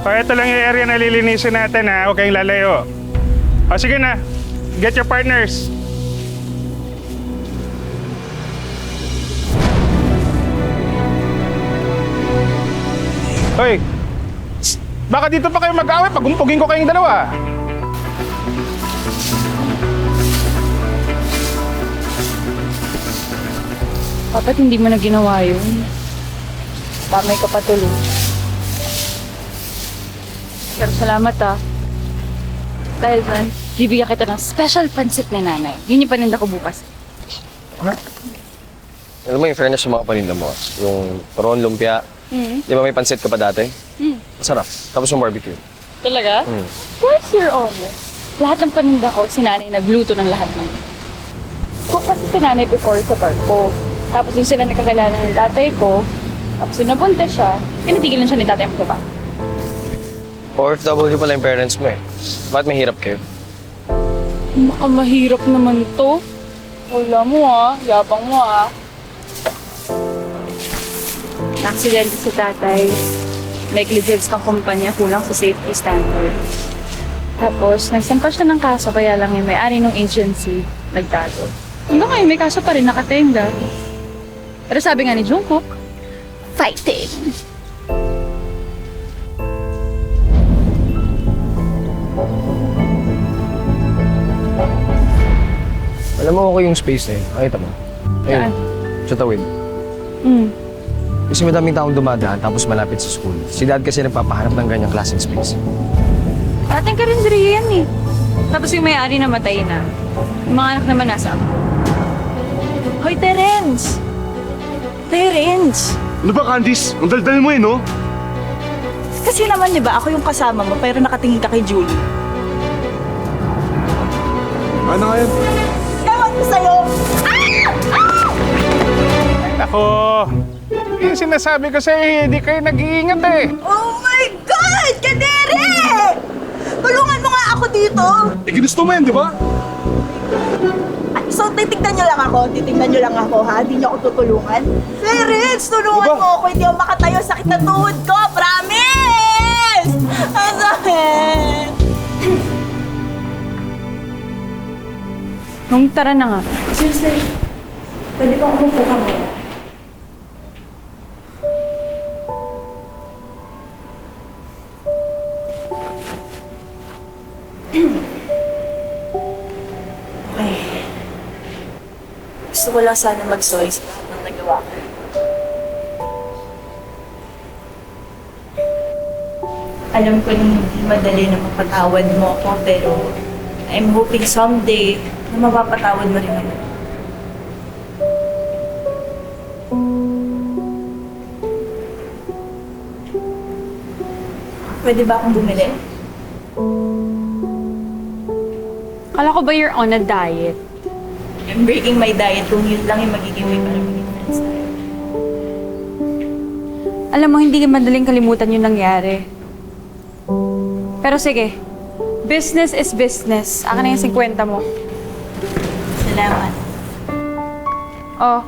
O, ito lang yung area na lilinisin natin ha. Huwag kayong lalayo. O, sige na. Get your partners. Hoy! Tsk! Baka dito pa kayo mag-away pag umpugin ko kayong dalawa. Dapat hindi mo na ginawa yun. Tamay ka pa tuloy. Pero salamat Dahil man, bibigyan kita ng special pansit ni nanay. Yun yung paninda ko bukas. Alam mo yung fairness sa mga paninda mo. Yung turon, lumpia. Di ba may pansit ka pa dati? Masarap. Tapos yung barbecue. Talaga? Of course, Your Honor. Lahat ng paninda ko, si nanay nagluto ng lahat ng. Cook kasi si nanay before sa barko. Tapos yung sila nakakilala ng tatay ko, tapos yung nabunta siya, pinitigilan siya ni tatay ang baba. OFW pala yung parents mo eh. Bakit mahirap kayo? Baka mahirap naman to. Wala mo yabang mo Na-aksidente si tatay. Negligence kang kumpanya kulang sa safety standard. Tapos, nagsampa siya ng kaso kaya lang yung may-ari ng agency nagtago. Hanggang ngayon may kaso pa rin nakatenga. Pero sabi nga ni Jungkook, fighting! Alam mo okay yung space na yun. Nakita mo? Saan? Sa tawid. Kasi madaming taong dumadaan tapos malapit sa school. Si dad kasi nagpapahanap ng ganyang klaseng space. Ating karinderiya yan Tapos yung may-ari namatay na. Yung mga anak naman nasa ako. Hoy, Terence! Terence! Ano ba, Candice? Ang daldal mo no? Kasi naman, di ba, ako yung kasama mo, pero nakatingin ka kay Julie. Ano nga yan? Ewan ko sa'yo! Ako, yung sinasabi ko sa'yo, hindi kayo nag-iingat Oh my God! Kadere! Tulungan mo nga ako dito! Eh, ginusto mo yan, di ba? So, titignan nyo lang ako. Titignan nyo lang ako, ha? Hindi nyo ako tutulungan. Terence, tulungan mo ako. Hindi ako makatayo. Sakit na tuhod ko. Promise! Ang sakit! Nung tara na nga. Seriously, pwede bang umupo ka mo? Okay. Gusto ko lang sana mag-sorry sa lahat ng nagawa ko. Alam ko na hindi madali na mapatawad mo ako, pero I'm hoping someday na mapapatawad mo rin ako. Pwede ba akong bumili? Kala ko ba you're on a diet? I'm breaking my diet kung yun lang yung magiging way para maging friends tayo. Alam mo, hindi madaling kalimutan yung nangyari. Pero sige, business is business. Akin na yung 50 mo. Salamat. Oh.